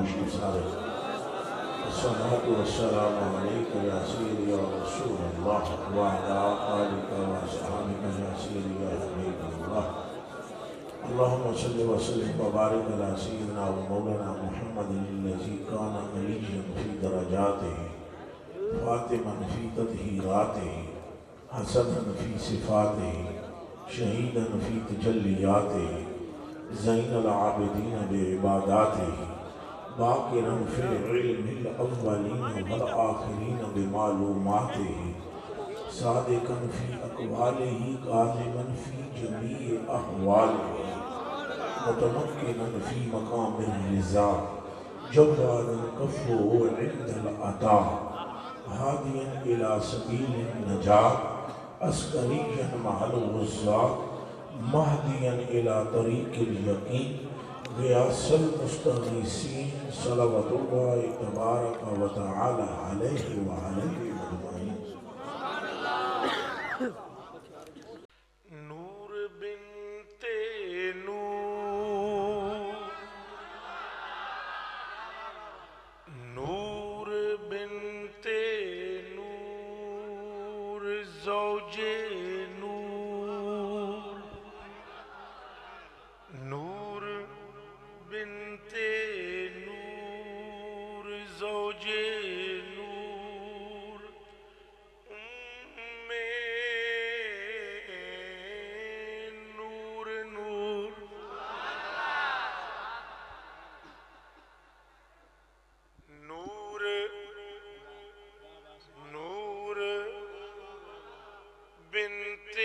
تشریف سارے الصلاة والسلام علیکہ یا سیدی یا رسول اللہ وعلا آلکہ و صحابکہ یا سیدی یا حبیب اللہ اللہم صلی وسلم وبارک علی سیدنا و مولانا محمد الذی کان علیہ فی درجاتہ فاطمہ فی تطہیراتہ حسنا فی صفاتہ شہیدا فی تجلیاتہ زین العابدین بعباداتہ باقرا فی العلم الاولین والآخرین بمعلوماتہ صادقا فی اقوالہ قادما فی جمیع احوالہ متمکنا فی مقام الرضا جوادا کفو عند العطا ہادیا الى سبیل النجات عسکریا مع الغزات مہدیا الى طریق الیقین غیاث المستغیثین صلوات اللہ تبارک و تعالی علیہ وعلیہ مجمعین نور بنت نور نور بنت نور زوج نور نور بنت نور زوج نور نور نور نور نور بنت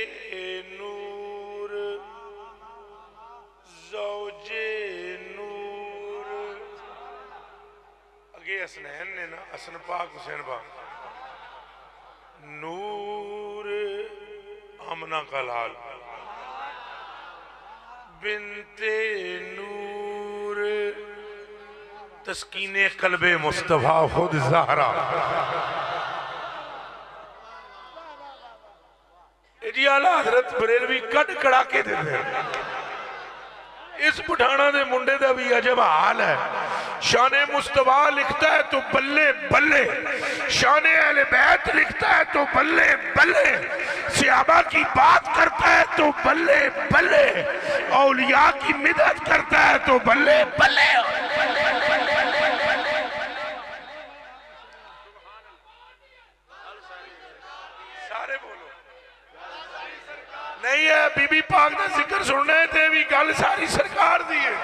نور زوج نور اگے حسنین نے نا حسن پاک حسین پاک نور آمنہ کا لال بنت نور تسکین قلب مصطفیٰ خود زہرا جی اعلیٰ حضرت بریلوی کٹ کڑا کے دیتے ہیں اس پٹھانا دے منڈے دا بھی عجب حال ہے شان مصطفیٰ لکھتا ہے تو بلے بلے شان اہل بیت لکھتا ہے تو بلے بلے صحابہ کی بات کرتا ہے تو بلے بلے اولیاء کی مدد کرتا ہے تو بلے بلے سارے بولو نہیں ہے بی بی پاک نے ذکر سننے تھے بھی گل ساری سرکار دیئے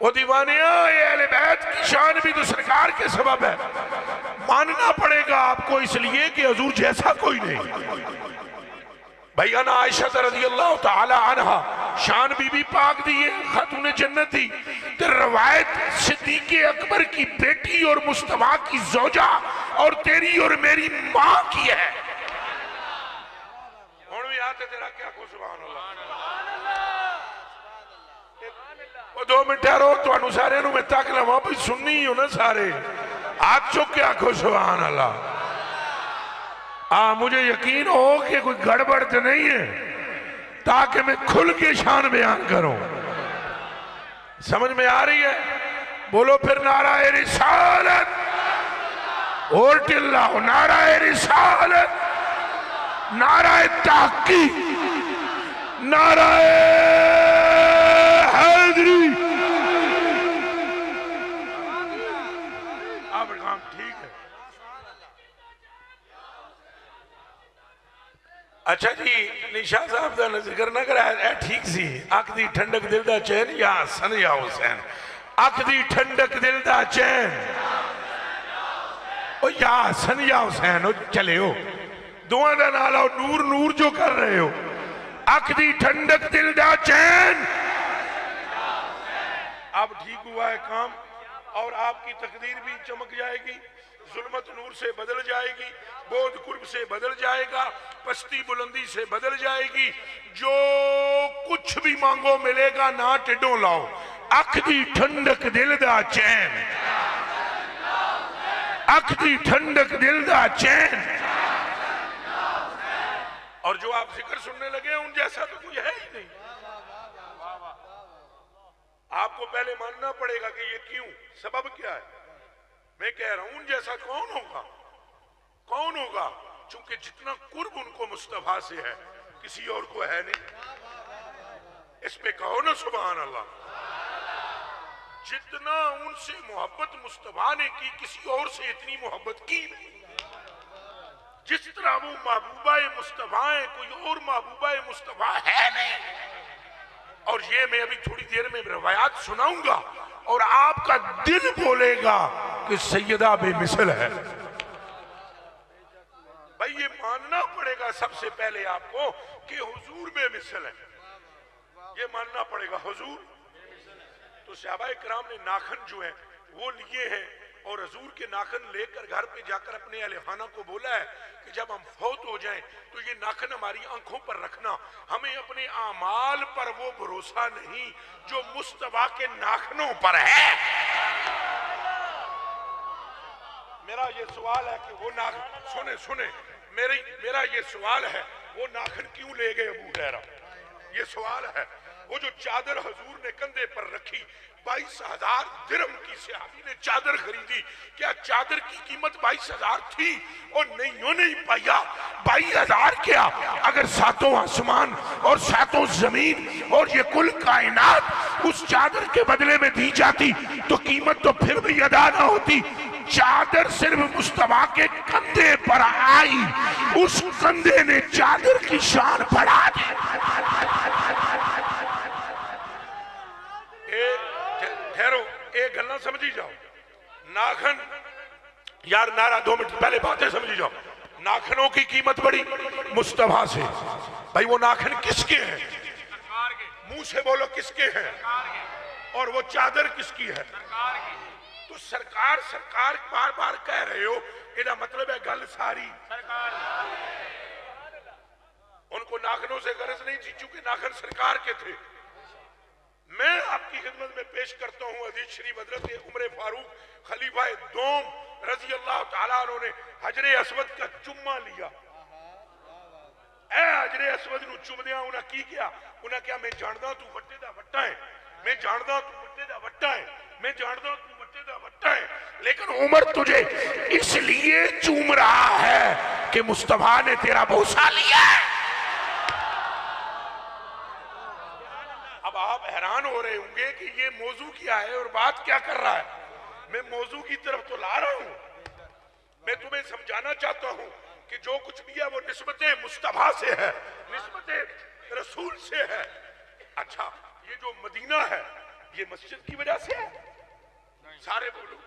وہ دیوانیاں یہ اہل بیت کی شان بھی تو سرکار کے سبب ہے ماننا پڑے گا آپ کو اس لیے کہ حضور جیسا کوئی نہیں بھائی انا عائشہ رضی اللہ تعالی عنہ شان بی بی پاک دیئے خاتون جنت تھی تو روایت صدیق اکبر کی بیٹی اور مصطفیٰ کی زوجہ اور تیری اور میری ماں کی ہے بھی آتے تیرا کیا کو سبحان اللہ وہ 2 منٹ رو تو انو سارے انو میں تاک لما بھی سننی ہو نا سارے آج چک کیا کو سبحان اللہ مجھے یقین ہو کہ کوئی گڑبڑ تو نہیں ہے تاکہ میں کھل کے شان بیان کروں سمجھ میں آ رہی ہے بولو پھر نعرہ رسالت اورٹ اللہ نعرہ رسالت نعرہ تحقیق نعرہ حیدری آپ کام ٹھیک ہے اچھا جی نشاہ صاحب دا ذکر نہ کرا ہے ٹھیک سی آنکھ دی ٹھنڈک دل دا چین یا حسن یا حسین آنکھ دی ٹھنڈک دل دا چین یا حسن یا حسین چلے ہو دعا دا نالا نور نور جو کر رہے ہو آنکھ دی ٹھنڈک دل دا چین اب ٹھیک ہوا ہے کام اور آپ کی تقدیر بھی چمک جائے گی ظلمت نور سے بدل جائے گی بود قرب سے بدل جائے گا پستی بلندی سے بدل جائے گی جو کچھ بھی مانگو ملے گا نہ ٹڈوں لاؤ آنکھ دی ٹھنڈک دل دا چین آنکھ دی ٹھنڈک دل دا چین اور جو آپ ذکر سننے لگے ان جیسا تو کوئی ہے ہی نہیں آپ کو پہلے ماننا پڑے گا کہ یہ کیوں، سبب کیا ہے. میں کہہ رہا ہوں ان جیسا کون ہوگا، کون ہوگا؟ چونکہ جتنا قرب ان کو مصطفیٰ سے ہے کسی اور کو ہے نہیں. اس پہ کہو نا سبحان اللہ. جتنا ان سے محبت مصطفیٰ نے کی کسی اور سے اتنی محبت کی نہیں. جس طرح وہ محبوبہ مصطفیٰ ہیں کوئی اور محبوبہ مصطفیٰ ہے نہیں. اور یہ میں ابھی تھوڑی دیر میں روایات سناؤں گا اور آپ کا دل بولے گا کہ سیدہ بے مثل ہے. بھائی یہ ماننا پڑے گا سب سے پہلے آپ کو کہ حضور بے مثل ہے. یہ ماننا پڑے گا حضور. تو صحابہ کرام نے ناخن جو ہیں وہ لیے ہیں اور حضور کے ناخن لے کر گھر پہ جا کر اپنے اہل خانہ کو بولا ہے کہ جب ہم فوت ہو جائیں تو یہ ناخن ہماری آنکھوں پر رکھنا. ہمیں اپنے اعمال پر وہ بھروسہ نہیں جو مصطفیٰ کے ناخنوں پر ہے. میرا یہ سوال ہے کہ وہ ناخن سنیں میرا یہ سوال ہے وہ ناخن کیوں لے گئے ابو ہریرہ؟ یہ سوال ہے. وہ جو چادر حضور نے کندھے پر رکھی 22,000 درہم کی صحابی نے چادر خریدی. کیا چادر کی قیمت 22,000 تھی؟ اور نہیں پایا 22,000 کیا اگر 7 آسمان اور 7 زمین اور یہ کل کائنات اس چادر کے بدلے میں دی جاتی تو قیمت تو پھر بھی ادا نہ ہوتی. چادر صرف مصطفیٰ کے کندھے پر آئی، اس کندھے نے چادر کی شان بڑھا دی. ٹھہرو ایک گلنا سمجھی جاؤ. ناخن یار نعرہ 2 منٹ پہلے باتیں سمجھی جاؤ. ناخنوں کی قیمت بڑی مصطفیٰ سے. بھائی وہ ناخن کس کے ہیں؟ منہ سے بولو کس کے ہیں؟ اور وہ چادر کس کی ہے؟ تو سرکار بار بار کہہ رہے ہو یہ مطلب ہے گل ساری. ان کو ناخنوں سے غرض نہیں تھی چونکہ ناخن سرکار کے تھے. میں آپ کی خدمت میں پیش کرتا ہوں حدیث شریف حضرت عمر فاروق خلیفہ دوم رضی اللہ تعالیٰ عنہ نے حجر اسود کا چمہ لیا. اے حجر اسود نو چم دیا انہاں کی کیا؟ انہاں کیا میں جاندہ تو وٹے دا وٹا ہے، میں جاندہ تو وٹے دا وٹا ہے، میں جاندہ تو وٹے دا وٹا ہے. لیکن عمر تجھے اس لیے چوم رہا ہے کہ مصطفیٰ نے تیرا بوسہ لیا ہے. اب آپ حیران ہو رہے ہوں گے کہ یہ موضوع کیا ہے اور بات کیا کر رہا ہے. میں موضوع کی طرف تو لا رہا ہوں. میں تمہیں سمجھانا چاہتا ہوں کہ جو کچھ بھی ہے وہ نسبت مصطفیٰ سے ہے، نسبت رسول سے ہے. اچھا یہ جو مدینہ ہے یہ مسجد کی وجہ سے ہے؟ سارے بولو.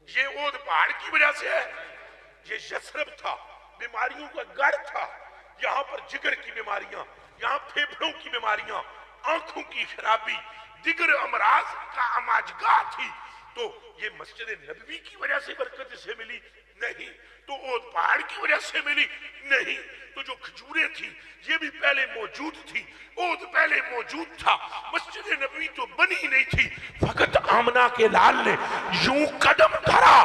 یہ اود پہاڑ کی وجہ سے ہے؟ یہ یثرب تھا، بیماریوں کا گڑھ تھا. یہاں پر جگر کی بیماریاں، یہاں پھیپھڑوں کی بیماریاں، آنکھوں کی خرابی، دیگر امراض کا اماجگاہ تھی. تو یہ مسجد نبوی کی وجہ سے برکت سے ملی؟ نہیں. تو اود پہاڑ کی وجہ سے ملی؟ نہیں. تو جو کھجوریں تھی یہ بھی پہلے موجود تھی، اود پہلے موجود تھا. مسجد نبوی تو بنی نہیں تھی. فقط آمنہ کے لال نے یوں قدم دھرا،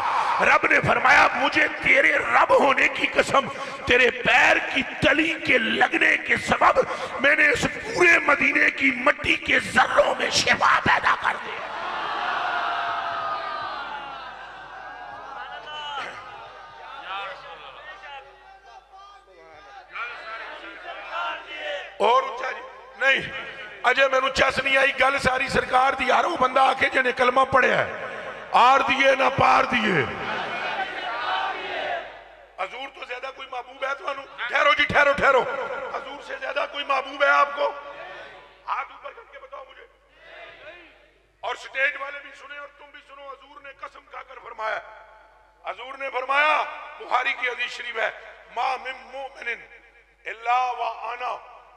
رب نے فرمایا مجھے تیرے رب ہونے کی قسم، تیرے پیر کی تلی کے لگنے کے سبب میں نے اس پورے مدینے کی مٹی کے ذروں میں شفا پیدا کر دی. اور نہیں اجے میں نو چس نہیں آئی گل ساری سرکار دی. یار وہ بندہ آکے جنہیں کلمہ پڑھے ہے آر دیئے نہ پار دیئے. حضور تو زیادہ کوئی محبوب ہے تو انو ٹھہرو جی ٹھہرو. حضور سے زیادہ کوئی محبوب ہے آپ کو؟ ہاتھ اوپر کر کے بتاؤ مجھے. اور سٹیج والے بھی سنے اور تم بھی سنو. حضور نے قسم کھا کر فرمایا، حضور نے فرمایا بخاری کی حدیث شریف ہے، ما من مؤمن الا وانا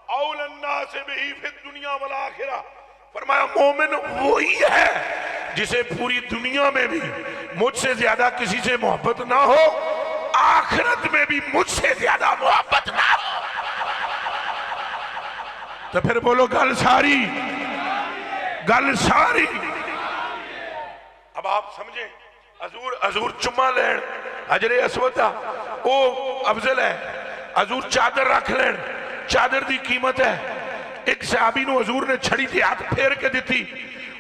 اول الناس بہی فی الدنیا والآخرہ. فرمایا مومن وہی ہے جسے پوری دنیا میں بھی مجھ سے زیادہ کسی سے محبت نہ ہو، آخرت میں بھی مجھ سے زیادہ محبت نہ ہو. تو پھر بولو گل ساری، گل ساری. اب آپ سمجھیں حضور چمہ لین حجر اسود او افضل ہے. حضور چادر رکھ لین، چادر دی قیمت ہے. ایک صحابی نو حضور نے چھڑی تے ہاتھ پھیر کے دیتی،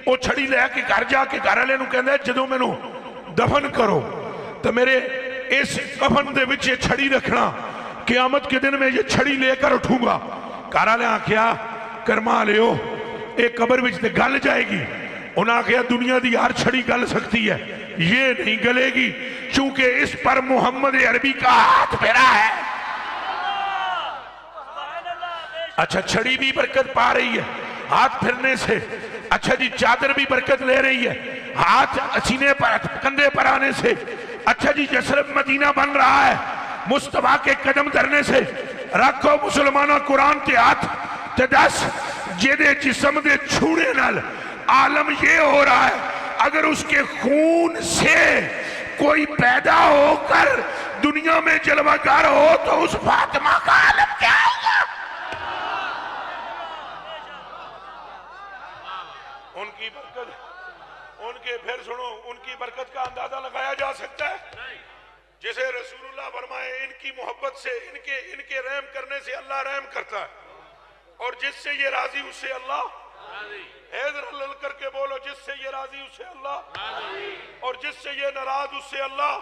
وہ چھڑی لے کے گھر جا کے گھر والے نو کہندا ہے جدوں مینوں دفن کرو تو میرے اس کفن دے وچ یہ چھڑی رکھنا، قیامت کے دن میں یہ چھڑی لے کر اٹھوں گا۔ گھر والے آکھیا کرما لیو ایک قبر وچ تے گل جائے گی، انہاں آکھیا دنیا دی ہر چھڑی گل سکتی ہے، یہ نہیں گلے گی چونکہ اس پر محمد عربی کا ہاتھ پھیرا ہے۔ اچھا چھڑی بھی برکت پا رہی ہے ہاتھ پھرنے سے، اچھا جی چادر بھی برکت لے رہی ہے ہاتھ سینے پر کندھے پر آنے سے، اچھا جی یثرب مدینہ بن رہا ہے مصطفیٰ کے قدم دھرنے سے۔ رکھو مسلمانہ قرآن تے ہاتھ تے دس جیدے جسم دے چھوڑے نال عالم یہ ہو رہا ہے، اگر اس کے خون سے کوئی پیدا ہو کر دنیا میں جلوہ گر ہو تو اس فاطمہ کا عالم کیا ہوگا؟ ان کی برکت، ان کے پھر سنو ان کی برکت کا اندازہ لگایا جا سکتا ہے جسے رسول اللہ فرمائے ان کی محبت سے ان کے رحم کرنے سے اللہ رحم کرتا ہے، اور جس سے یہ راضی اس سے اللہ حیدر اللہ کر کے بولو، جس سے یہ راضی اس سے اللہ، اور جس سے یہ ناراض اس سے اللہ۔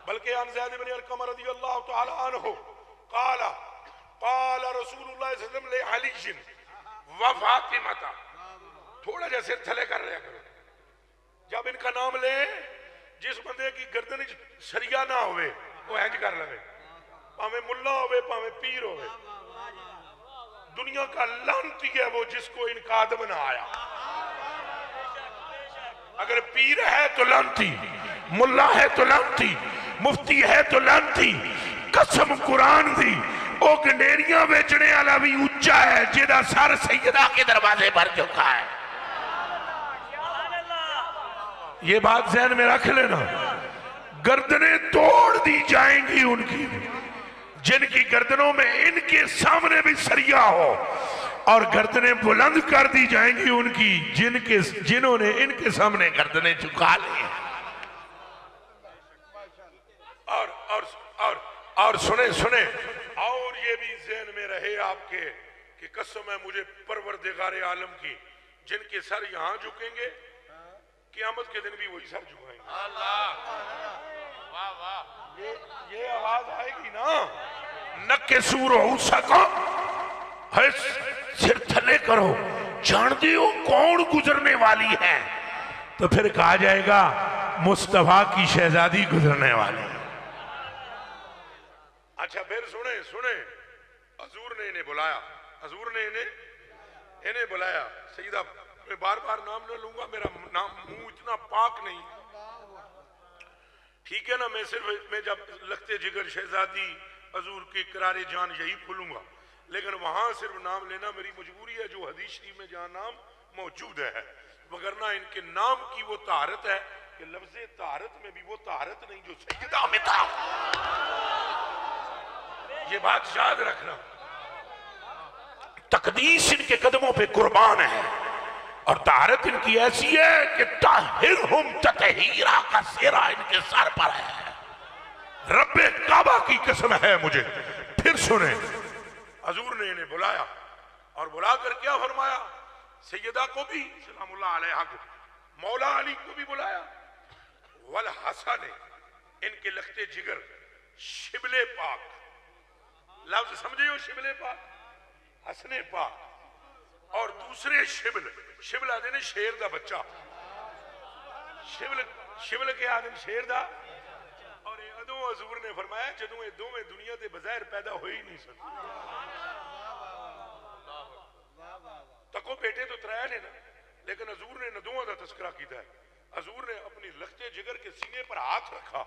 بلکہ عن زید بن ارقم رضی اللہ تعالی عنہ قال رسول اللہ صلی اللہ علیہ وسلم لعلی و فاطمہ، تھوڑا جا سر تھلے کر رہا کرو جب ان کا نام لیں، جس بندے کی گردن سریا نہ ہوئے وہ ہینج کر لے، پاویں ملا ہوئے پاویں پیر ہوئے، دنیا کا لعنتی ہے وہ جس کو انقاد بنا آیا۔ اگر پیر ہے تو لعنتی، ملا ہے تو لعنتی، مفتی ہے تو لعنتی، قسم قرآن دی او گنڈیریاں بیچنے والا بھی اونچا ہے جیدہ سر سیدہ کے دروازے پر چکا ہے۔ یہ بات ذہن میں رکھ لینا، گردنیں توڑ دی جائیں گی ان کی جن کی گردنوں میں ان کے سامنے بھی سریا ہو، اور گردنیں بلند کر دی جائیں گی ان کی جنہوں نے ان کے سامنے گردنیں جھکا لی۔ اور سنیں اور یہ بھی ذہن میں رہے آپ کے کہ قسم ہے مجھے پروردگار عالم کی، جن کے سر یہاں جھکیں گے قیامت کے دن بھی وہی سر جھکائیں گے۔ یہ آواز آئے گی نا، نکسو رؤوسکم، سر تھلے کرو، جانتے ہو کون گزرنے والی ہے؟ تو پھر کہا جائے گا مصطفیٰ کی شہزادی گزرنے والی۔ اچھا پھر سنیں حضور نے انہیں بلایا، حضور نے انہیں بلایا۔ سیدہ میں بار بار نام نہ لوں گا، میرا نام منہ اتنا پاک نہیں، ٹھیک ہے نا، میں جب لگتے جگر شہزادی حضور کی قرار جان یہی بھولوں گا، لیکن وہاں صرف نام لینا میری مجبوری ہے جو حدیث شریف میں جہاں نام موجود ہے، وگرنہ ان کے نام کی وہ طہارت ہے کہ لفظ طہارت میں بھی وہ طہارت نہیں جو سیدہ میں تھا۔ یہ بات یاد رکھنا، تقدیس ان کے قدموں پہ قربان ہے، اور طہارت ان کی ایسی ہے کہ طاہرہم تطہیرا کا سیرا ان کے سر پر ہے۔ رب کعبہ کی قسم ہے مجھے۔ پھر سنیں حضور نے انہیں بلایا، اور بلا کر کیا فرمایا؟ سیدہ کو بھی سلام اللہ علیہ کو، مولا علی کو بھی بلایا، والحسن ان کے لختے جگر، شبل پاک، لفظ سمجھے ہو شبل پاک، حسن پاک، اور دوسرے شبل آدھے نے شیر دا بچہ، شبل کے آدھے شیر دا، اور یہ ادو حضور نے فرمایا جدوں یہ دو میں دنیا دے بظاہر پیدا ہوئی نہیں سکتی، تکو بیٹے تو ترائے نے نا، لیکن حضور نے ندووں دا تذکرہ کیتا ہے۔ حضور نے اپنی لختے جگر کے سینے پر ہاتھ رکھا،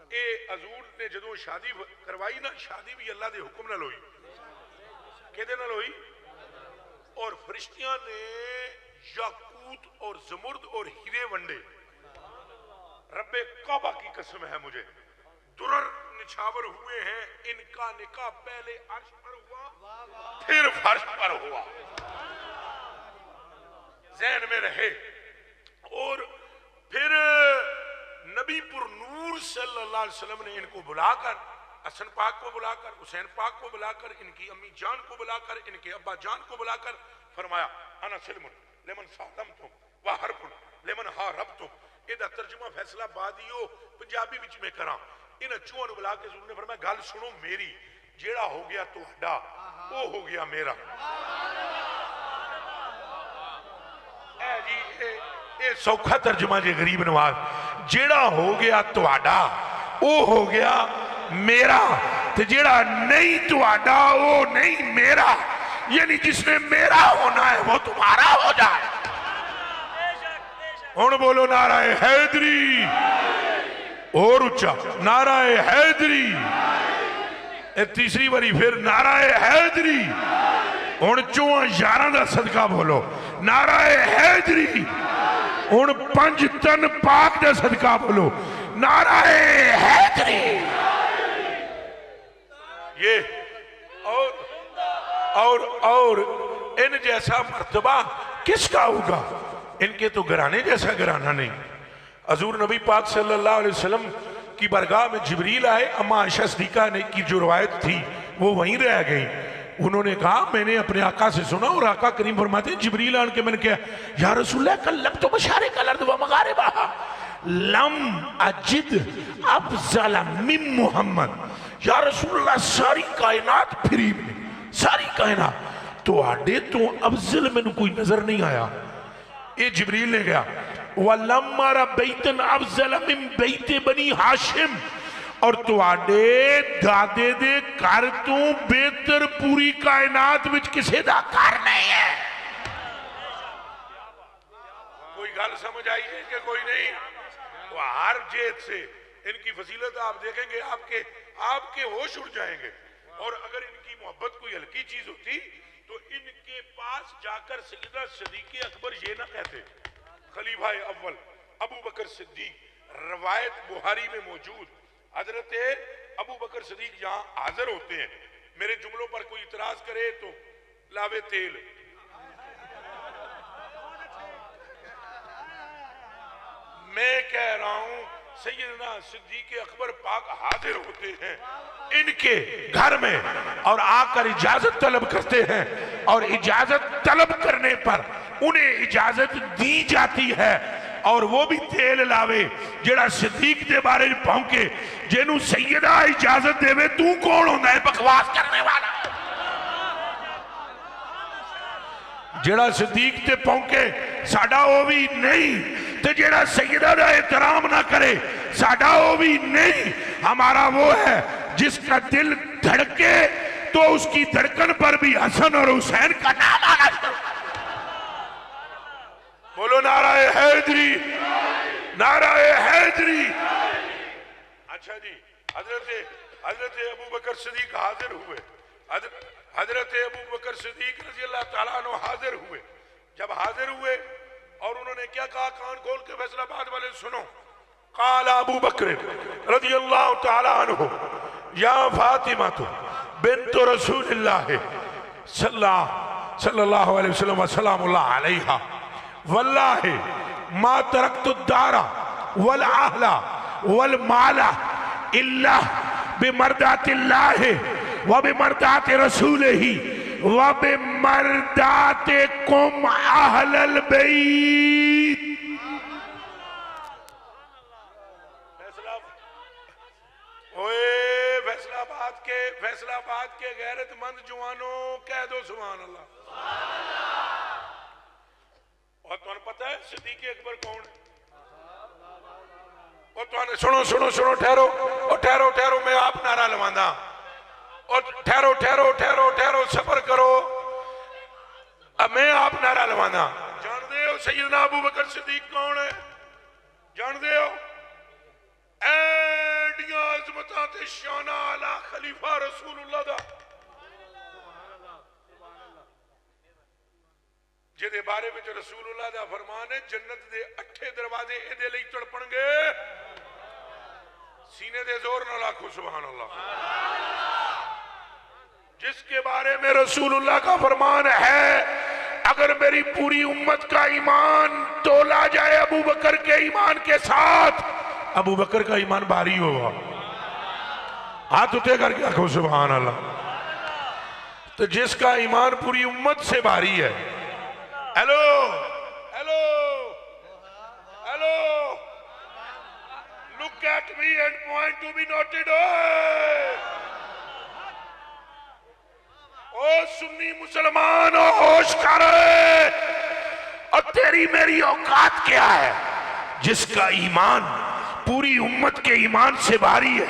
اے حضور نے جدوں شادی کروائی نا، شادی بھی اللہ دے حکم نہ ہوئی، کہتے نہ ہوئی، اور فرشتیاں نے یاقوت اور زمرد اور ہیرے ونڈے، رب کعبہ کی قسم ہے مجھے، درر نچھاور ہوئے ہیں، ان کا نکاح پہلے عرش پر ہوا پھر فرش پر ہوا، ذہن میں رہے۔ اور پھر نبی پر نور صلی اللہ علیہ وسلم نے ان کو بلا کر حسن پاک کو بلا کر، حسین پاک کو بلا کر، ان کی امی جان کو بلا کر، ان کے ابا جان کو بلا کر فرمایا انا سلم لمن سالمتم وحرب لمن حاربتم. یہ ترجمہ فیصلہ بادیو پنجابی وچ میں کراں. ان چوہاں نو بلا کے حضور نے فرمایا گل سنو میری، جیڑا ہو گیا تہاڈا وہ ہو گیا میرا. اے جی اے سوکھا ترجمہ جی غریب نواز، جیڑا ہو گیا تہاڈا وہ ہو گیا میرا، تے جیڑا نہیں تہاڈا وہ نہیں میرا. یعنی جس نے میرا ہونا ہے وہ تمہارا ہو جائے. ہن بولو نعرہ حیدری اور اچھا، نعرہ حیدری. تیسری باری پھر نعرہ حیدری. ہن چوہاں یاراں دا صدقہ بولو نعرہ حیدری. ہن 5 تن پاک دا صدقہ بولو نعرہ حیدری. یہ اور ان جیسا مرتبہ کس کا ہوگا؟ ان کے تو گھرانے جیسا گھرانہ نہیں. حضور نبی پاک صلی اللہ علیہ وسلم کی برگاہ میں جبریل آئے. اما عائشہ صدیقہ نے کی جو روایت تھی وہ وہیں رہ گئی. انہوں نے کہا میں نے اپنے آقا سے سنا، اور آقا کریم فرماتے ہیں جبریل آن کے میں نے کہا یا رسول اللہ کلمت مشارق الارض و مغاربہا لم اجد افضل من محمد. یا رسول اللہ ساری کائنات پھری میں، ساری کائنات تو آڈے تو افضل میں کوئی نظر نہیں آیا. یہ جبریل نے کہا وَلَمَّ رَ بَيْتًا أَفْضَلَ مِن بَيْتِ بَنِي ہاشم، اور تو آڈے دادے دے کار تو بہتر پوری کائنات وچ کسے دا کار نہیں ہے. کوئی گل سمجھ آئی ہے کہ کوئی نہیں؟ وہ ہر جیت سے ان کی فضیلت آپ دیکھیں گے آپ کے ہوش اڑ جائیں گے. اور اگر ان کی محبت کوئی ہلکی چیز ہوتی تو ان کے پاس جا کر سیدہ صدیق اکبر یہ نہ کہتے خلیفہ اول ابو بکر صدیق. روایت بخاری میں موجود، حضرت ابو بکر صدیق یہاں حاضر ہوتے ہیں. میرے جملوں پر کوئی اعتراض کرے تو لاوے تیل. میں کہہ رہا ہوں سیدنا صدیق اکبر پاک حاضر ہوتے ہیں ان کے گھر میں اور آ کر اجازت طلب کرتے ہیں، اور اجازت طلب کرنے پر انہیں اجازت دی جاتی ہے. اور وہ بھی تیل لاوے جڑا صدیق دے بارے پہنکے جنہوں سیدہ اجازت دے وے تو کون ہوندہ ہے بکواس کرنے والا. جڑا صدیق تے پہنکے ساڑھا وہ بھی نہیں، تے جڑا سیدہ دا احترام نہ کرے ساڑھا وہ بھی نہیں. ہمارا وہ ہے جس کا دل دھڑکے تو اس کی دھڑکن پر بھی حسن اور حسین کا نام آنا چاہتا. بولو نعرہ حیدری، نعرہ حیدری. اچھا جی، حضرت ابو بکر صدیق حاضر ہوئے. حضرت ابو بکر صدیق رضی اللہ تعالیٰ عنہ حاضر ہوئے. جب حاضر ہوئے اور انہوں نے کیا کہا، کان کھول کے فیصلہ باد والے سنو. قال ابو بکر رضی اللہ تعالیٰ عنہ یا فاطمہ بنت رسول اللہ صلی اللہ علیہ وسلم وسلام اللہ علیہا واللہ ما ترکت الدار والعہل والمال الا بمردات اللہ وبمردات رسولہ وبمرداتکم اہل البیت. فیصلہ آباد کے غیرت مند جوانوں کہہ دو سبحان اللہ. اور تو انہیں پتہ ہے صدیق اکبر کون ہے؟ اور تو انہیں سنو ٹھہرو میں آپ نعرہ لواندہ. اور ٹھہرو صبر کرو، اب میں آپ نعرہ لواندہ. جان دے ہو سیدنا ابو بکر صدیق کون ہے؟ جان دے ہو ایڈیاں عظمتاں تے شانہ علی خلیفہ رسول اللہ دا جدے بارے میں جو رسول اللہ دا فرمان ہے جنت دے 8 دروازے ایدے لئی تڑپن گے. سینے دے زور نہ لاکھو سبحان اللہ. جس کے بارے میں رسول اللہ کا فرمان ہے اگر میری پوری امت کا ایمان تولا جائے ابو بکر کے ایمان کے ساتھ، ابو بکر کا ایمان بھاری ہوگا. ہاتھ اٹھے کر کے آخو سبحان اللہ. تو جس کا ایمان پوری امت سے بھاری ہے. Hello hello hello look at me and point to be noted. او سنی مسلمان ہوش کر. اور تیری میری اوقات کیا ہے؟ جس کا ایمان پوری امت کے ایمان سے بھاری ہے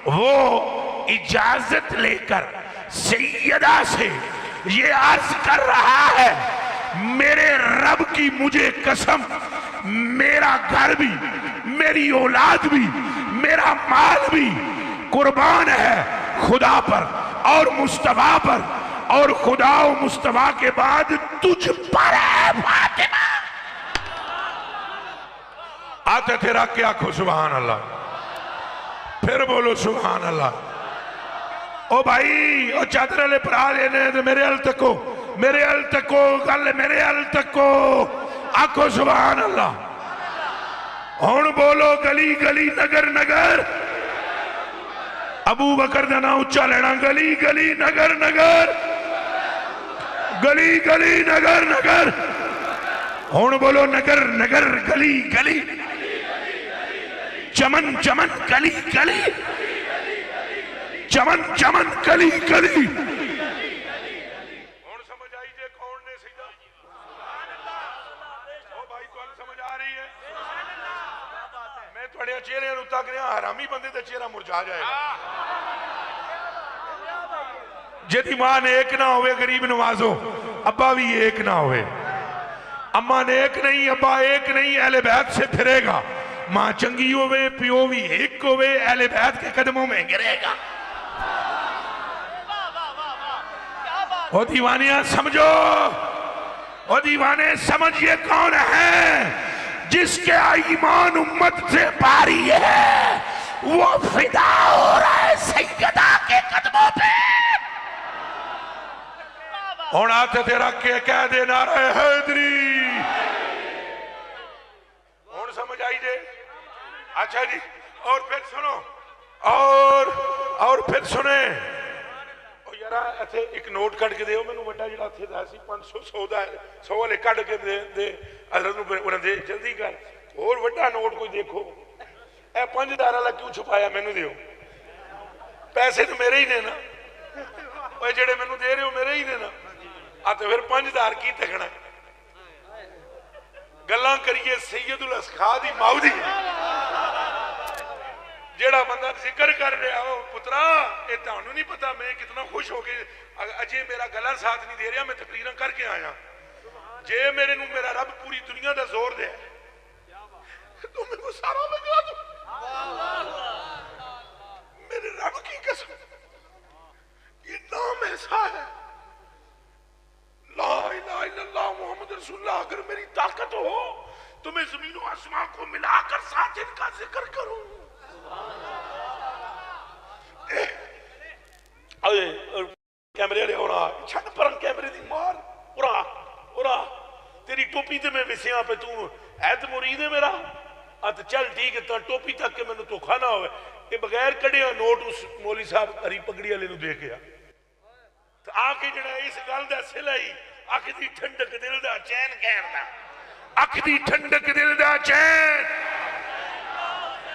وہ اجازت لے کر سیدہ سے یہ عرض کر رہا ہے میرے رب کی مجھے قسم میرا گھر بھی میری اولاد بھی میرا مال بھی قربان ہے خدا پر اور مصطفیٰ پر اور خدا و مصطفیٰ کے بعد تجھ پر ہے فاطمہ. آتے تھے رکھ کے آنکھو سبحان اللہ. پھر بولو سبحان اللہ. او بھائی او چادر لے پرا لینے دے میرے ال تکو گل میرے ال تکو آنکھو سبحان اللہ. ہون بولو گلی گلی نگر نگر. ابو بکر دا نام اچھا لینا. گلی گلی نگر نگر گلی گلی نگر نگر. ہون بولو نگر نگر گلی گلی چمن چمن گلی گلی چمن چمن گلی گلی. ہون سمجھ آئی جے کون نے سیدھا. او بھائی تو ان سمجھ آ رہی ہے. میں تھوڑے چہرے نوں تک رہا حرامی بندے تے چہرہ مرجھا جائے گا. جدی ماں نیک نہ ہوئے غریب نوازو ابا بھی ایک نہ ہوئے. اماں نیک نہیں ابا ایک نہیں اہل بیت سے پھرے گا. ماں چنگی ہوئے پیو بھی ایک ہوئے اہل بیت کے قدموں میں گرے گا. او دیوانیاں سمجھو. او دیوانے سمجھئے کون ہے جس کے ایمان امت سے بھاری ہے وہ فدا ہو رہا ہے سیدہ کے قدموں پہ. اور آتے تھے رکھ کے کہہ دے نعرہ حیدری. اور سمجھ آئی جے. اچھا جی اور پھر سنو اور پھر سنیں. یارا ایتھے ایک نوٹ کٹ کے دے میں وڈا جڑا تھے دا سی 500 100 دا 100 والے کٹ کے دے حضرت نو انہاں دے جلدی کر. اور وڈا نوٹ کوئی دیکھو. اے 5000 والا کیوں چھپایا مینوں دیو. پیسے تو میرے ہی نے نا. اوے جڑے مینوں دے رہے ہو میرے ہی نے نا. آتے پھر 5000 کی تکنا گلاں کریے سید الاسخا دی ماؤدی. جیڑا بندہ ذکر کر رہا ہو پترا اے تانوں نہیں پتا میں کتنا خوش ہو گئے. اجے میرا گلا ساتھ نہیں دے رہا میں تقریراں کر کے آیا. جے میرے نو میرا رب پوری دنیا دا زور دے تو میں کو سارا لگا دوں. میرے رب کی قسم یہ نام ایسا ہے لا الہ الا اللہ محمد رسول اللہ. اگر میری طاقت ہو تو میں زمین و آسمان کو ملا کر ساتھ ان کا ذکر کروں. کیمرے لے اورا چھٹ پرن کیمرے دی مار اورا تیری ٹوپی تے میں وسیاں پہ تو ایت مرید ہے میرا. ات چل ٹھیک ہے تا ٹوپی تک کہ میں تو کھانا ہوئے. یہ بغیر کڑیا نوٹ اس مولی صاحب ہری پگڑی والے نو دے گیا. تو آکے جڑا اس گل دا سلائی اکھ دی ٹھنڈک دل دا چین کہندا. اکھ دی ٹھنڈک دل دا چین.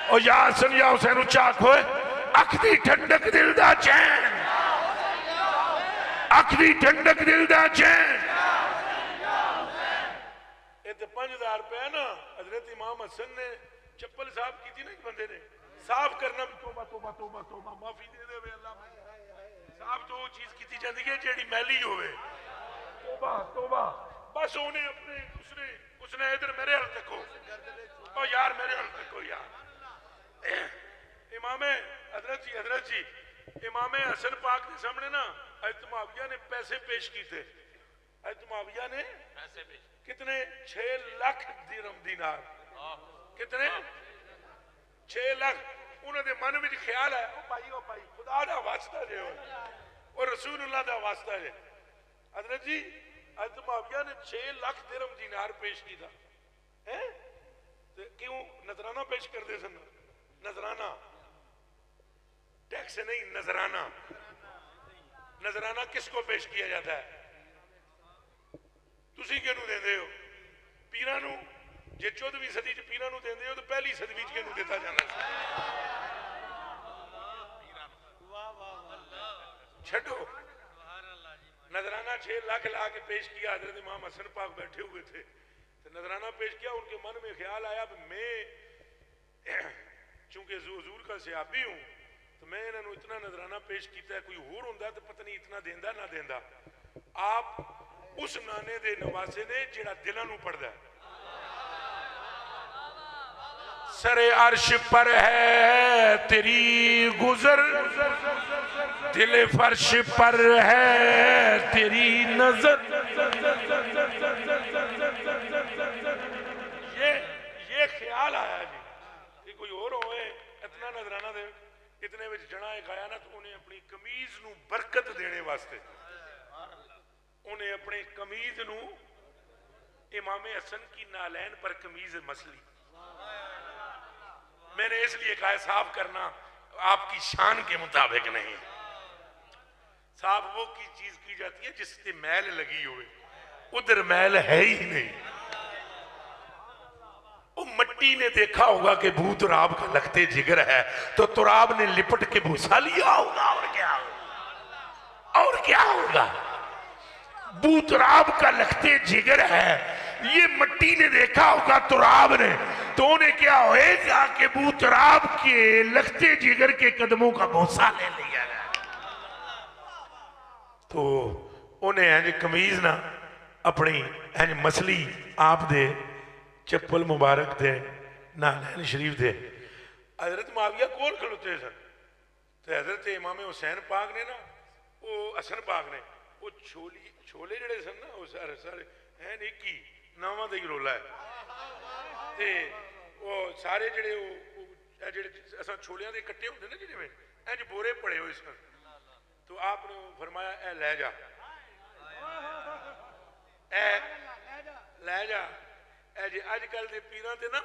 او یا حسن یا حسین اچاک ہوئے. اکھ دی ٹھنڈک دل دا چین. اکھ دی ٹھنڈک دل دا چین. یہ تو 5000 روپے نا حضرت امام حسن نے چپل صاحب کی تھی نا ایک بندے نے صاف کرنا بھی توبہ توبہ توبہ توبہ معافی دے دے اللہ. صاحب تو وہ چیز کی تھی جاندی ہے جیڑی میلی ہوئے. توبہ توبہ بس انہیں اپنے اس نے ادھر میرے حل تکو. او یار میرے حل تکو یار. امام حضرت جی امام حسن پاک کے سامنے نا حضرت معاویہ نے پیسے پیش کی تھے. حضرت معاویہ نے کتنے 6 لاکھ درہم دینار. کتنے 6 لاکھ. انہوں نے من میں خیال ہے او بھائی خدا دا واسطہ دے اور رسول اللہ دا واسطہ دے. حضرت جی حضرت معاویہ نے 6 لاکھ درہم دینار پیش کی تھا. کیوں نذرانہ پیش کر دے سن. نذرانہ ٹیکس سے نہیں, نذرانہ. نذرانہ کس کو پیش کیا جاتا ہے؟ تسی کینوں دیندے ہو؟ پیراں نوں. جے 14ویں صدی چ پیراں نوں دیندے ہو تو پہلی صدی وچ کینوں دیتا جانا سی؟ چھڈو. نذرانہ 6 لاکھ لا کے پیش کیا. حضرت امام حسن پاک بیٹھے ہوئے تھے تو نذرانہ پیش کیا. ان کے من میں خیال آیا کہ میں چونکہ حضور کا صحابی ہوں تو میں انہوں نے اتنا نذرانہ پیش کیتا ہے, کوئی اور ہوندا تو پتہ نہیں اتنا دیندا نہ دیندا. آپ اس نانے دے نواسے نے جڑا دلاں نوں پڑھدا ہے. سر عرش پر ہے تیری گزر, دل فرش پر ہے تیری نظر. یہ خیال آیا جی کہ کوئی اور ہوئے اتنا نظرانہ دے, اتنے وچ جنا گایا نا, تو انہیں اپنی کمیز نو برکت دینے واسطے انہیں اپنے کمیز نو امام حسن کی نالین پر کمیز مسلی. میں نے اس لیے کہا صاف کرنا آپ کی شان کے مطابق نہیں. صاف وہ کی چیز کی جاتی ہے جس سے میل لگی ہوئے, ادھر میل ہے ہی نہیں. وہ مٹی نے دیکھا ہوگا کہ بو تراب کا لگتے جگر ہے تو تراب نے لپٹ کے بھوسا لیا ہوگا. اور کیا ہوگا؟ اور کیا ہوگا؟ بو تراب کا لگتے جگر ہے, یہ مٹی نے دیکھا ہوگا تراب نے, تو انہیں کیا ہوئے گا کہ بو تراب کے لگتے جگر کے قدموں کا بھوسا لے لیا گیا. تو انہیں جی کمیز نہ اپنی مسلی آپ دے چپل مبارک دے نالین شریف دے. حضرت معاویہ کول کھلوتے سن تو حضرت امام حسین پاک نے نا, وہ حسن پاک نے وہ چھولے جڑے سن نا, وہ سارے ہیں نہیں کی ناواں دا ہی رولا ہے. تے وہ سارے جڑے اساں چھولیاں دے کٹے ہوندے نا جویں انج بورے پڑے ہوئے سن. تو آپ نے فرمایا اے لے جا, اے لے جا. اے جی اج کل دے پیراں تے نا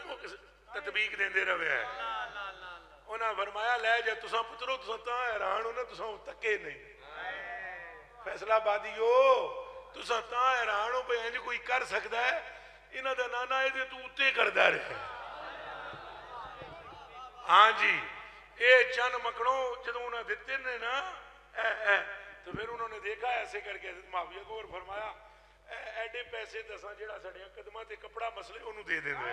تطبیق دیندے رہے ہیں. انہاں فرمایا لے جا. تساں پترو تساں تاں حیران ہو نا, تساں تکے نہیں. فیصلہ آبادیو تساں تاں حیران ہو پہ انج کوئی کر سکدا ہے, انہاں دا نانا اے تو اتے کردا رہے. ہاں جی, اے چند مکڑوں جدوں انہاں دتے نے نا تو پھر انہوں نے دیکھا ایسے کر کے حضرت معاویہ کو, اور فرمایا ایڈے پیسے دساں جڑا ساڈیاں قدماں تے کپڑا مسلے انہوں دے دیندے.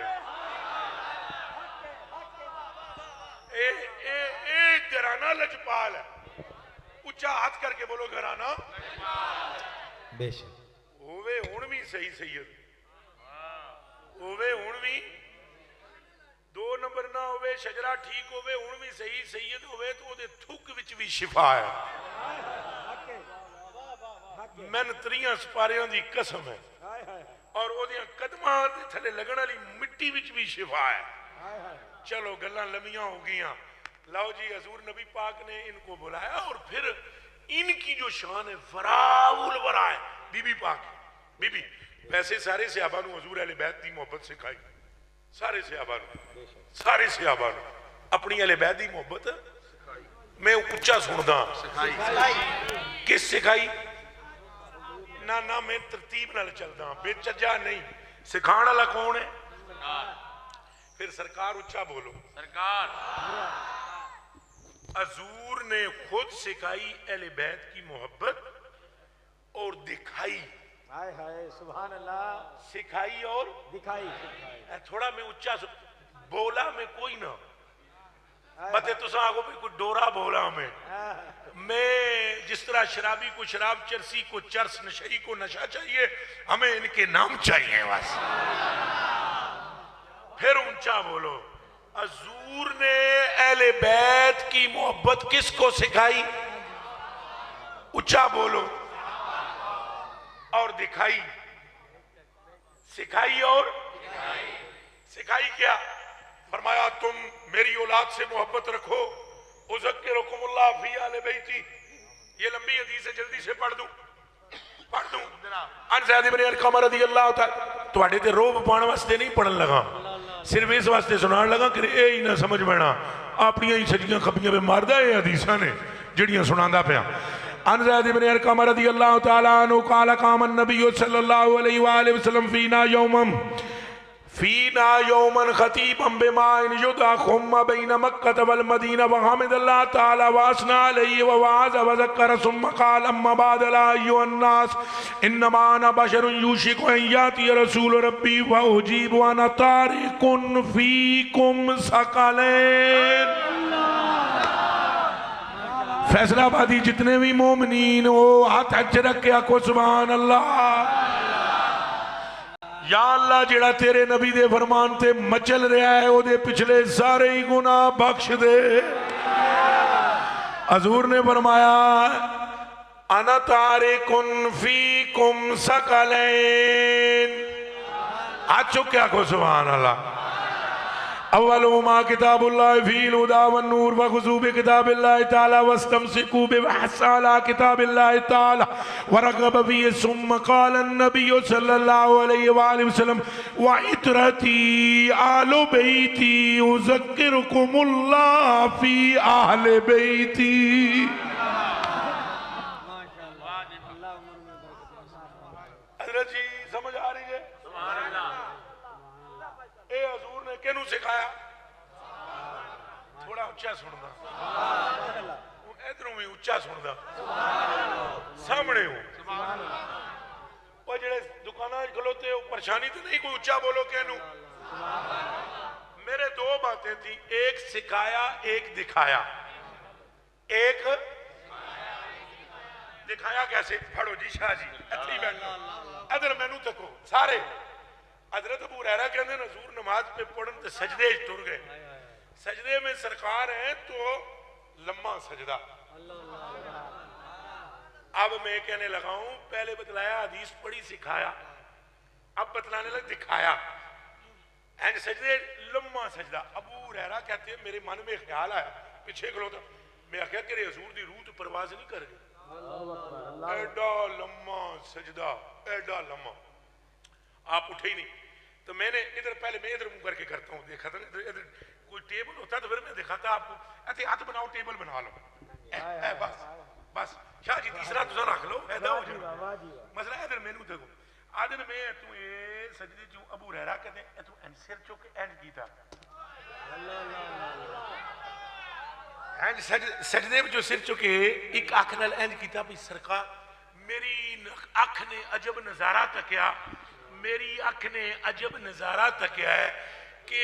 اے گھرانہ لجپال ہے. اچھا ہاتھ کر کے بولو گھرانہ بے شک. ہووے ہن بھی صحیح سید, ہووے ہن بھی 2 نمبر نہ ہووے, شجرہ ٹھیک ہووے ہن بھی صحیح سید ہووے تو دے تھک وچ بھی شفا ہے. من 3 سپاریاں دی قسم ہے, اور او دیاں قدماں دے تھلے لگن والی مٹی وچ بھی شفا ہے. چلو گلاں لمیاں ہو گئیاں. لاؤ جی, حضور نبی پاک نے ان کو بلایا, اور پھر ان کی جو شان ہے وراء الورا ہے. بی بی پاک بی بی ویسے سارے صحابہ نو حضور اہل بیت دی محبت سکھائی. سارے صحابہ نو اپنی اہل بیت دی محبت میں اچھا سندا. کس سکھائی؟ نہ میں ترتیب نال چلدا, بے چجا نہیں. سکھانے والا کون ہے؟ پھر سرکار اچھا بولو. سرکار حضور نے خود سکھائی اہل بیت کی محبت اور دکھائی. سبحان اللہ. سکھائی اور دکھائی. تھوڑا میں اچھا بولا میں کوئی نہ بتے تو آگو پہ کوئی ڈورا بولا میں جس طرح شرابی کو شراب, چرسی کو چرس, نشئی کو نشہ چاہیے, ہمیں ان کے نام چاہیے بس. پھر اونچا بولو. حضور نے اہل بیت کی محبت کس کو سکھائی؟ اونچا بولو. اور دکھائی. سکھائی اور سکھائی کیا؟ فرمایا تم میری اولاد سے محبت رکھو. اذکرکم اللہ فی اہل بیتی. یہ لمبی حدیث ہے, جلدی سے پڑھ دوں. ان زید بن ارقم رضی اللہ تعالی. تو اڑے تے روب پان واسطے نہیں پڑھن لگا, صرف اس واسطے سنان لگا کہ اے ہی نہ سمجھ بنا اپنی ہی سجیاں کھبیاں پہ ماردا ہے حدیثاں نے جڑیاں سناندا پیا عن زید بن ارقم رضی اللہ تعالی عنہ قال قام النبی صلی اللہ علیہ وآلہ وسلم فینا یوما خطیبا بماء یدعى خم بین مکہ والمدینہ وحمد اللہ تعالی واثنى علیہ ووعظ وذکر ثم قال اما بعد لا ایھا الناس انما انا بشر یوشک ان یاتی رسول ربی فاجیب وانا تارک فیکم ثقلین۔ فیصلہ آبادی جتنے بھی مومنین ہو ہاتھ اچھ رکھیا کو سبحان اللہ۔ یا اللہ جڑا تیرے نبی دے فرمان تے مچل رہا ہے او دے پچھلے سارے ہی گناہ بخش دے۔ حضور نے فرمایا انا تارکن فیکم ثقلین، آج چکیا کو سبحان اللہ۔ اولہما کتاب اللہ فی الہدی والنور وخذوا بکتاب اللہ تعالی واستمسکوا ببحث علی کتاب اللہ تعالی ورغب فیہ ثم قال النبی صلی اللہ علیہ وآلہ وسلم وعطرتی آل بیتی اذکرکم اللہ فی اہل بیتی۔ حضرت جی سمجھ آ رہی ہے؟ اے حضور نے کینوں سکھایا؟ تھوڑا اچھا سندا، ادھروں بھی اچھا سندا، سامنے ہو۔ وہ جڑے دکاناں کھلوتے ہو پریشانی تو نہیں، کوئی اچھا بولو کینوں۔ میرے دو باتیں تھی، ایک سکھایا ایک دکھایا۔ ایک دکھایا کیسے؟ پڑھو جی شاہ جی اتھی بیٹھو ادھر مینوں تکو سارے۔ حضرت ابو ہریرہ کہندے ہیں حضور نماز پہ پڑھن تے سجدے ٹر گئے، سجدے میں سرکار ہیں تو لمحہ سجدہ۔ اب میں کہنے لگا ہوں پہلے بتلایا حدیث پڑھی سکھایا، اب بتلانے لگ دکھایا، اینڈ سجدے لمحہ سجدہ۔ ابو ہریرہ کہتے ہیں میرے من میں خیال آیا پیچھے کھلوتا، میں آخیا کہ حضور دی روح تو پرواز نہیں کر گئی، ایڈا لمحہ سجدہ، ایڈا لمحہ۔ آپ اٹھے ہی نہیں تو میں نے ادھر پہلے میں ادھر منہ کر کے کرتا ہوں، دیکھا تھا ادھر کوئی ٹیبل ہوتا تو پھر میں دکھاتا آپ کو ایسے ہاتھ بناؤ ٹیبل بنا لو، بس بس شاہ جی تیسرا تسا رکھ لو پیدا ہو جائے مسئلہ ادھر مینوں دیکھو آدھر میں تو اے سجدے چوں ابو ہریرہ کہتے ہیں تو این سر چوک اینڈ کیتا، اینڈ سجدے جو سر چکے ایک آنکھ نال اینڈ کیتا بھی سرکار میری آنکھ نے عجب نظارہ تکیا، میری آنکھ نے عجب نظارہ تکیا ہے کہ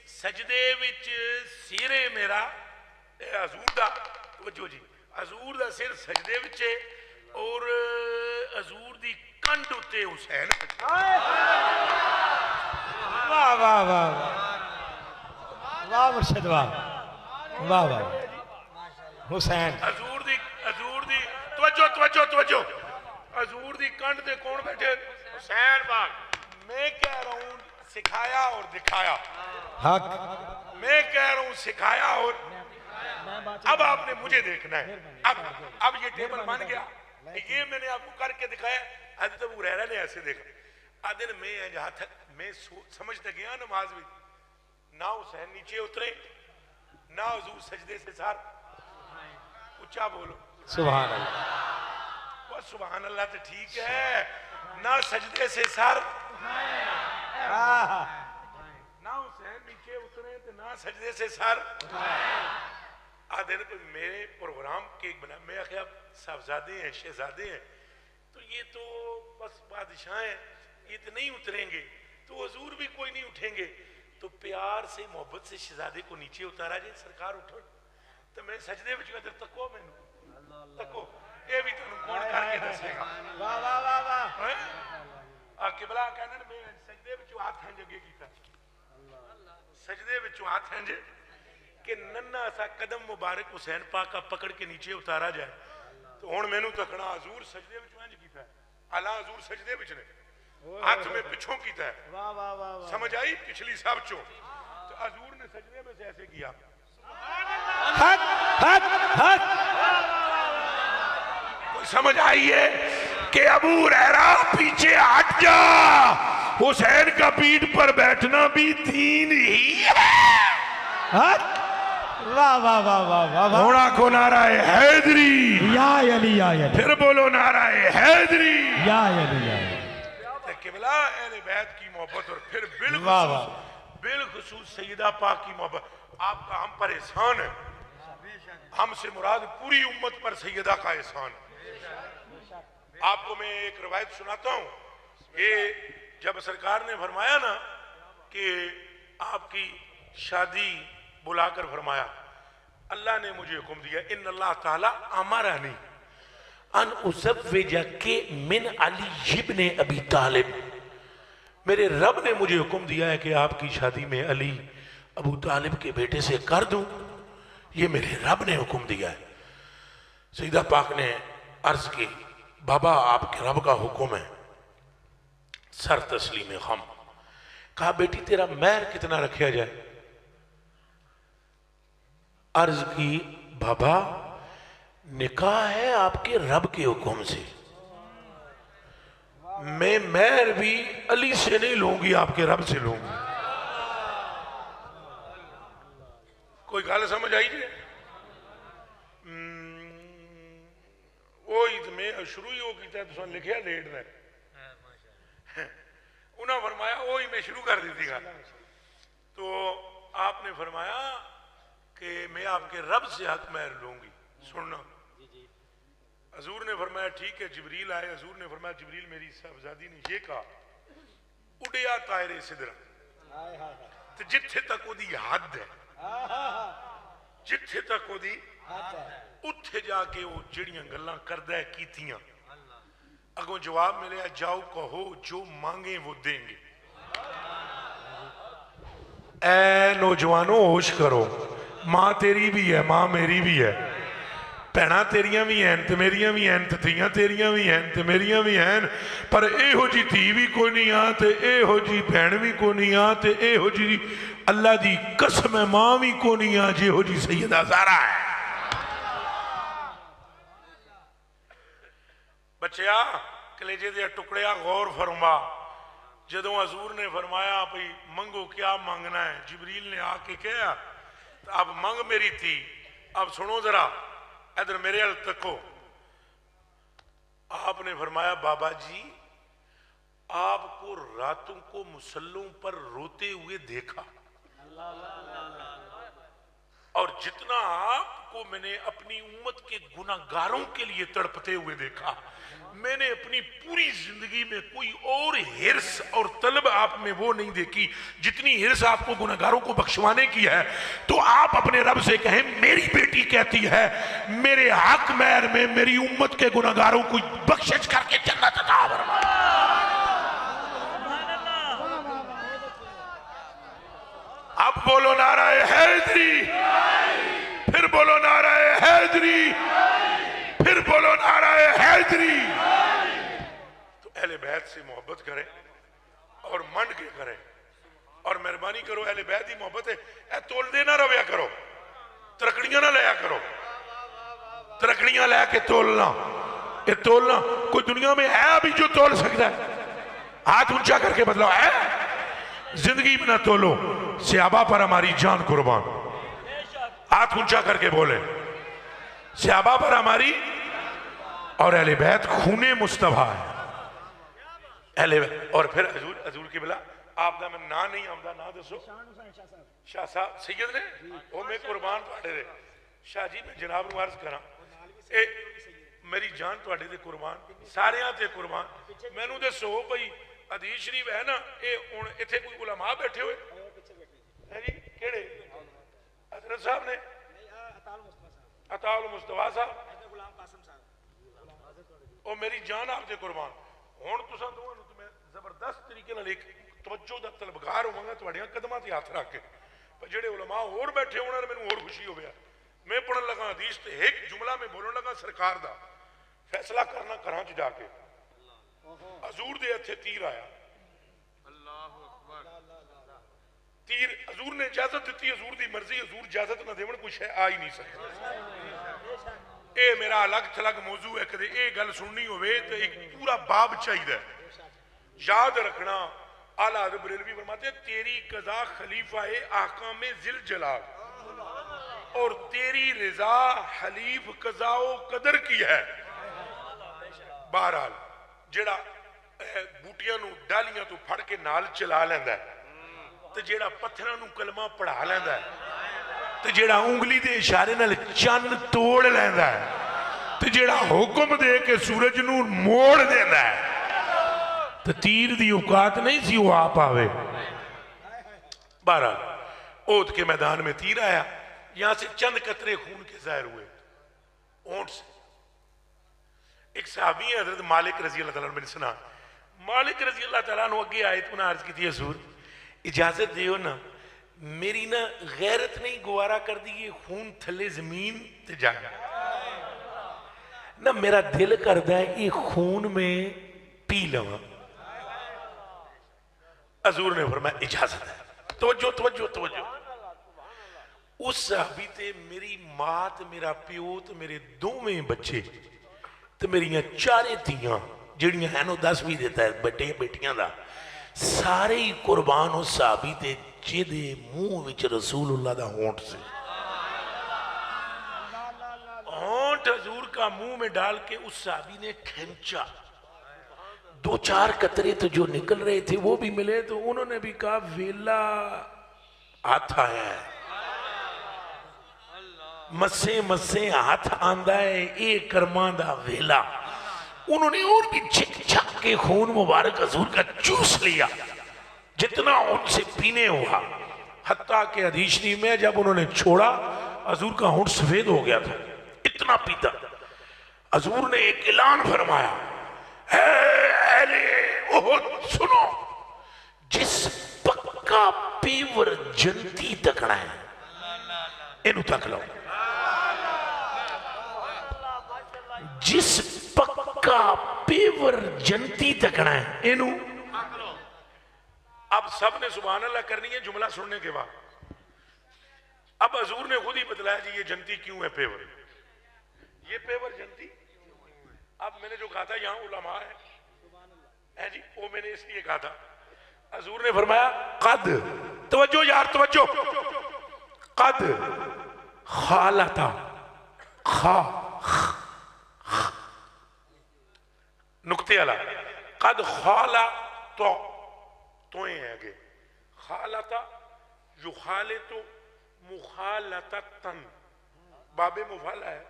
سجدے وچ سیرے میرا حضور دا توجہ جی حضور دا سر سجدے وچ ہے اور حضور دی کنڈ اتے حسین۔ واہ واہ واہ واہ مرشد واہ واہ واہ حسین حضور دی توجہ حضور دی کنڈ تے کون بیٹھے؟ حسین پاک۔ میں کہہ رہا ہوں سکھایا اور دکھایا، حق میں کہہ رہا ہوں سکھایا اور اب آپ نے مجھے دیکھنا ہے۔ اب یہ ٹیبل بن گیا، یہ میں نے آپ کو کر کے دکھایا۔ حضرت ابو ہریرہ نے ایسے دیکھا آدھر میں جہاں تک میں سمجھتا گیا نماز میں نہ حسین نیچے اترے نہ حضور سجدے سے سار، اچھا بولو سبحان اللہ، وہ سبحان اللہ تو ٹھیک ہے، نہ سجدے سے سر نہ حسین نیچے اترے تو نہ سجدے سے سر۔ آدھے میرے پروگرام کیک بنا، میں آخیا صاحبزادے ہیں شہزادے ہیں تو یہ تو بس بادشاہ ہیں، یہ تو نہیں اتریں گے، تو حضور بھی کوئی نہیں اٹھیں گے، تو پیار سے محبت سے شہزادے کو نیچے اتارا جائے سرکار اٹھو تو میں سجدے بچ ادھر تکو مینوں تکو یہ بھی تنوں کون کر کے دسے گا۔ واہ واہ واہ واہ قبلہ کہنے میں سجدے بچوں ہاتھ ہنج اگے کیتا، سجدے بچوں ہاتھ ہنج کہ ننھا سا قدم مبارک حسین پاک کا پکڑ کے نیچے اتارا جائے، تو ہن مینوں تکنا حضور سجدے بچوں ہنج کیتا ہے، اعلیٰ حضور سجدے بچ نے ہاتھ میں پچھوں کیتا ہے، واہ واہ واہ سمجھ آئی پچھلی سب چوں، تو حضور نے سجدے میں سے ایسے کیا، حق حق حق سمجھ آئیے کہ ابو ہریرہ پیچھے ہٹ جا، حسین کا پیٹھ پر بیٹھنا بھی دین ہی ہے۔ واہ واہ واہ واہ واہ واہ ہونا کو نعرہ حیدری، یا علی یا علی پھر بولو نعرہ حیدری۔ یا علی یا علی قبلہ اہل بیت کی محبت اور پھر واہ واہ بالخصوص سیدہ پاک کی محبت، آپ کا ہم پر احسان ہے، ہم سے مراد پوری امت پر سیدہ کا احسان ہے۔ آپ کو میں ایک روایت سناتا ہوں، یہ جب سرکار نے فرمایا نا کہ آپ کی شادی بلا کر فرمایا، اللہ نے مجھے حکم دیا، ان اللہ تعالی امرنی ان ازوجک من علی ابن ابی طالب، میرے رب نے مجھے حکم دیا ہے کہ آپ کی شادی میں علی ابو طالب کے بیٹے سے کر دوں، یہ میرے رب نے حکم دیا ہے۔ سیدہ پاک نے عرض کی، بابا آپ کے رب کا حکم ہے، سر تسلیم خم۔ کہا بیٹی تیرا مہر کتنا رکھا جائے؟ عرض کی بابا نکاح ہے آپ کے رب کے حکم سے، میں مہر بھی علی سے نہیں لوں گی، آپ کے رب سے لوں گی۔ کوئی گل سمجھ آئی جائے؟ وہ عید میں شروع ہی وہ کیتا ہے، تو لکھیا لیٹ ہے، انہوں نے فرمایا وہی میں شروع کر دیتی گا۔ تو آپ نے فرمایا کہ میں آپ کے رب سے حق مہر لوں گی، سننا۔ حضور نے فرمایا ٹھیک ہے، جبریل آئے، حضور نے فرمایا جبریل میری صاحبزادی نے یہ کہا، اڈیا طائر سدرہ، تو جتھے تک وہ دی حد ہے، جتھے تک وہ دی اتھے جا کے وہ جڑیاں گلاں کردہ ہے کیتیاں، اگوں جواب ملے جاؤ کہو جو مانگیں وہ دیں گے۔ اے نوجوانوں ہوش کرو، ماں تیری بھی ہے، ماں میری بھی ہے، بھیڑاں تیریاں بھی ہیں تے میریاں بھی ہیں تے دھیاں تیریاں بھی ہیں تے میریاں بھی ہیں، پر اے ہو جی دھی بھی کوئی نہیں آ تے اے ہو جی بھیڑ بھی کوئی نہیں آ تے اے ہو جی اللہ دی قسم ماں بھی کوئی نہیں آ جے ہو جی سیدہ زہرا ہے۔ بچیا کلیجے دے ٹکڑیا غور فرما، جدوں حضور نے فرمایا بھئی منگو کیا مانگنا ہے، جبریل نے آ کے کہا اب منگ میری تھی، اب سنو ذرا ادھر میرے حل تکو۔ آپ نے فرمایا بابا جی آپ کو راتوں کو مسلوں پر روتے ہوئے دیکھا، اور جتنا آپ کو میں نے اپنی امت کے گناہگاروں کے لیے تڑپتے ہوئے دیکھا، میں نے اپنی پوری زندگی میں کوئی اور حرص اور طلب آپ میں وہ نہیں دیکھی جتنی حرص آپ کو گناہگاروں کو بخشوانے کی ہے۔ تو آپ اپنے رب سے کہیں میری بیٹی کہتی ہے میرے حق مہر میں میری امت کے گناہگاروں کو بخشش کر کے جنت عطا فرما۔ اب بولو نعرہ حیدری، پھر بولو نعرہ حیدری، پھر بولو نعرہ حیدری۔ تو اہل بیت سے محبت کریں اور منڈ کے کریں، اور مہربانی کرو اہل بیت ہی محبت ہے، اے تول دے نہ رویا کرو، ترکڑیاں نہ لیا کرو، ترکڑیاں لے کے تولنا، یہ تولنا کوئی دنیا میں ہے ابھی جو تول سکتا ہے؟ ہاتھ اونچا کر کے بدلاؤ، ہے زندگی میں نہ تولو، صحابہ پر ہماری جان قربان، ہاتھ اونچا کر کے بولے صحابہ پر ہماری، اور اہل بیت خون مصطفیٰ ہے اہل بیت۔ اور پھر حضور کی بلا آپ دا میں نا نہیں آمدہ نا دسو، شاہ صاحب سید نے وہ میں قربان پاڑے رہے، شاہ جی میں جناب نو عرض کرا میری جان توڑے دے قربان، سارے آتے قربان، میں نو دسو بھئی حدیث شریف ہے نا، اتھے کوئی علماء بیٹھے ہوئے ہے جی کیڑے حضرت صاحب نے عطا المصطفیٰ صاحب اور میری جان آپ دے قربان ہون تساں دوہاں نوں میں زبردست طریقے نال ایک توجہ دا طلبگار ہوواں تواڈیاں قدماں تے ہاتھ رکھ کے، پر جڑے علماء اور بیٹھے ہونا مینوں اور خوشی ہویا، میں پڑھن لگا حدیث تے ایک جملہ میں بولن لگا سرکار دا فیصلہ کرنا گھراں چ جا کے، حضور دے ہتھے تیر آیا، تیر حضور نے اجازت دیتی، حضور دی مرضی، حضور اجازت نہ دیون کوئی شے آ ہی نہیں سکتا۔ اے میرا الگ تھلگ موضوع ہے، کدے اے گل سننی ہوئے تو ایک پورا باب چاہیے۔ یاد رکھنا اعلیٰ حضرت بریلوی فرماتے ہیں تیری قضا خلیفہ احکام ذی الجلال، اور تیری رضا حلیف قضا و قدر کی ہے. بہرحال جڑا بوٹیاں نو ڈالیاں تو پھڑ کے نال چلا لیندا ہے تے جڑا پتھراں نو کلمہ پڑھا لیندا ہے تے جڑا انگلی دے اشارے نال چن توڑ لیندا ہے تے جڑا حکم دے کے سورج نو موڑ دیندا ہے تے تیر دی اوقات نہیں سی وہ آپ آوے. بہرحال اود کے میدان میں تیر آیا, یہاں سے چند قطرے خون کے ظاہر ہوئے اونٹ سے. ایک صحابی ہے حضرت مالک رضی اللہ تعالیٰ عنہ نے سنا, مالک رضی اللہ تعالیٰ عنہ اگے آئے تو انہیں عرض کی تھی حضور اجازت دیو نا, میری نا غیرت نہیں گوارا کر دی یہ خون تھلے زمین تے جائے نا, میرا دل کردا ہے یہ خون میں پی لواں. حضور نے فرمایا اجازت ہے. توجہ توجہ توجہ. اس صحابی تے میری ماں تے میرا پیو تے میرے دوویں بچے تے میریاں چارے تیاں جڑیاں ہیں نو 10 بھی دیتا ہے بڑے بیٹیاں دا, سارے ہی قربان اس صحابی تے جدے منہ وچ رسول اللہ دا ہونٹ سے. ہونٹ حضور کا منہ میں ڈال کے اس صحابی نے کھینچا, 2-4 قطرے تو جو نکل رہے تھے وہ بھی ملے تو انہوں نے بھی کہا ویلا آتا ہے, مسے مسے ہاتھ آندہ ہے اے کرمان دا ویلا. انہوں نے اور بھی چھک چھک کے خون مبارک حضور کا چوس لیا جتنا ان سے پینے ہوا, حتیٰ کہ حدیث شریف میں جب انہوں نے چھوڑا حضور کا ہونٹ سفید ہو گیا تھا, اتنا پیتا. حضور نے ایک اعلان فرمایا, اے اہل احد سنو, جس پکا پیور جنتی تکنا ہے اینو تک لو, جس پکا پیور جنتی تکنا ہے اینو. اب سب نے سبحان اللہ کرنی ہے جملہ سننے کے بعد. اب حضور نے خود ہی بتلایا جی یہ جنتی کیوں ہے پیور, یہ پیور جنتی. اب میں نے جو کہا تھا یہاں علماء ہے جی, وہ میں نے اس لیے کہا تھا. حضور نے فرمایا قد, توجہ یار توجہ, قد خالتا, نکتے علا, قد خالا توئیں ہیں آگے, خالتا یخالتو مخالتتن, باب مفعلہ ہے,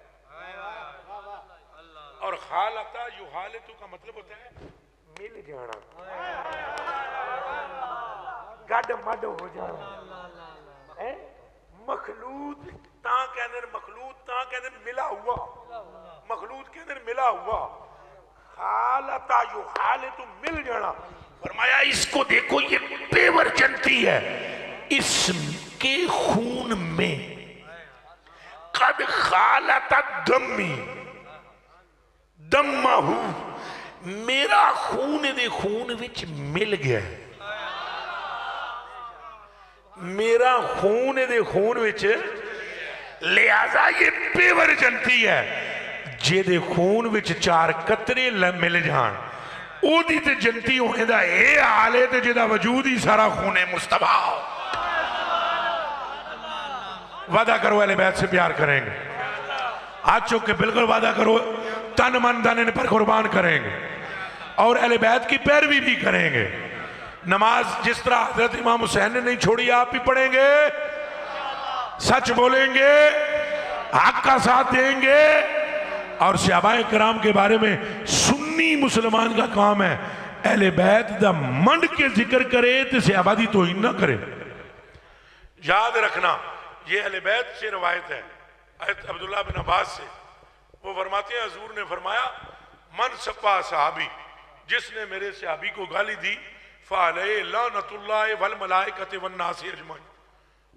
اور خالتا یخالتو کا مطلب ہوتا ہے مل جانا, گڈ مڈ ہو جانا. مخلوط تاں کے اندر مخلوط تاں کے اندر ملا ہوا, مخلوط کے اندر ملا ہوا, خالتا یخالتو مل جانا. فرمایا اس کو دیکھو یہ پیور جنتی ہے, اس کے خون میں قد خالتا دمی دمہو, میرا خون دے خون وچ مل گیا, میرا خون دے خون وچ, لہذا یہ پیور جنتی ہے. جے دے خون وچ 4 قطرے مل جان او دی تے جنتی ہونے دا اے حالے تے جے دا وجود ہی سارا خون مصطفیٰ. وعدہ کرو اہل بیت سے پیار کریں گے, ہاتھ چوک کے بالکل وعدہ کرو تن من دن ان پر قربان کریں گے اور اہل بیت کی پیروی بھی کریں گے. نماز جس طرح حضرت امام حسین نے نہیں چھوڑی آپ بھی پڑھیں گے, سچ بولیں گے, حق کا ساتھ دیں گے. اور صحابہ کرام کے بارے میں سنی مسلمان کا کام ہے اہل بیت دا منڈ کے ذکر کرے تو صحابہ دی توہین نہ کرے. یاد رکھنا یہ اہل بیت سے روایت ہے عبداللہ بن عباس سے, وہ فرماتے ہیں حضور نے فرمایا من سبا صحابی, جس نے میرے صحابی کو گالی دی فعلیہ لعنت اللہ والملائکۃ والناس اجمعین,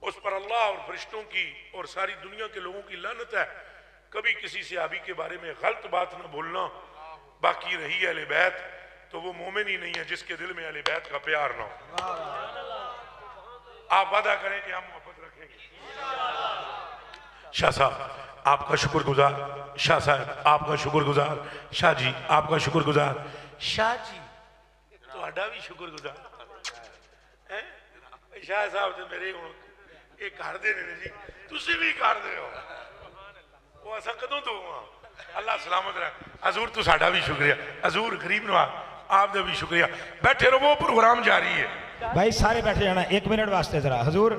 اس پر اللہ اور فرشتوں کی اور ساری دنیا کے لوگوں کی لعنت ہے. کبھی کسی صحابی کے بارے میں غلط بات نہ بولنا. باقی رہی اہل بیت تو وہ مومن ہی نہیں ہے جس کے دل میں اہل بیت کا پیار نہ ہو. آپ وعدہ کریں کہ ہم محبت رکھیں گے. شاہ صاحب آپ کا شکر گزار, شاہ صاحب آپ کا شکر گزار, شاہ جی آپ کا شکر گزار, شاہ جی تو اڈا بھی شکر گزار. شاہ صاحب تو میرے یہ کرتے ہیں جی تسی بھی کرتے ہو وہ اصا کدوں تو ہاں اللہ سلامت رہے حضور تو ساڈا بھی شکریہ حضور غریب نواز آپ دا بھی شکریہ بیٹھے رہو پروگرام جاری ہے بھائی سارے بیٹھے جانا 1 منٹ واسطے ذرا حضور